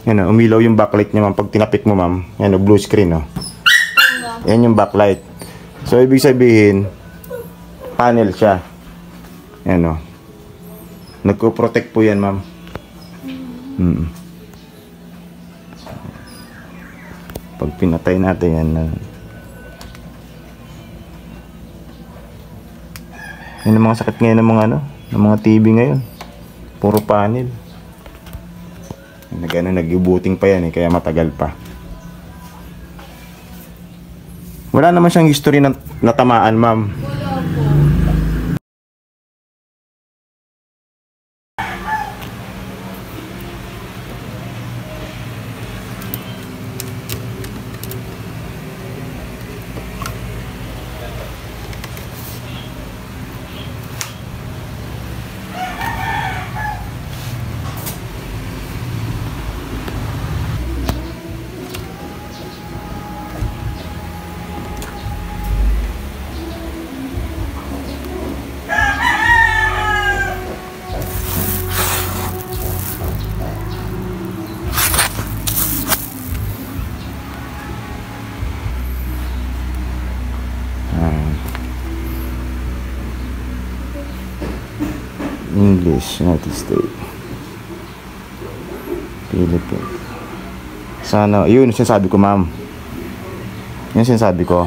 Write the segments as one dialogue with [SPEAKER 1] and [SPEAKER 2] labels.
[SPEAKER 1] Yan o, umilaw yung backlight niya ma'am. Pag tinapik mo ma'am, yan o, blue screen o. Yan yung backlight. So, ibig sabihin, panel siya. Yan o. Nagko-protect po yan ma'am. Pag pinatay natin yan, yan ang mga sakit ngayon ng mga ng mga TV ngayon. Puro panel. Nag-ubuting pa yan kaya matagal pa. Wala naman siyang history na natamaan, ma'am. English, United States, Philippines. Sana, yun sinasabi ko ma'am. Yun sinasabi ko.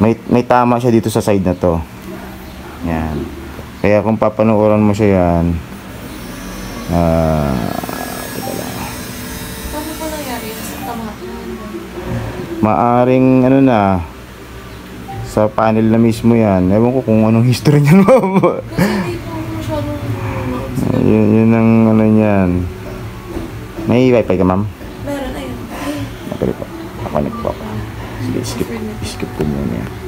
[SPEAKER 1] May tama siya dito sa side na to. Yan. Kaya kung papanoorin mo siya yan, teka lang.
[SPEAKER 2] Paano po nangyari sa tama?
[SPEAKER 1] Maaring sa panel na mismo yan. Ewan ko kung anong history niyan ma'am. Yun ang yan. May wifi ka ma'am?
[SPEAKER 2] Meron, ayun.
[SPEAKER 1] Pwede po. Ako po ako. Sige, skip ko muna yan.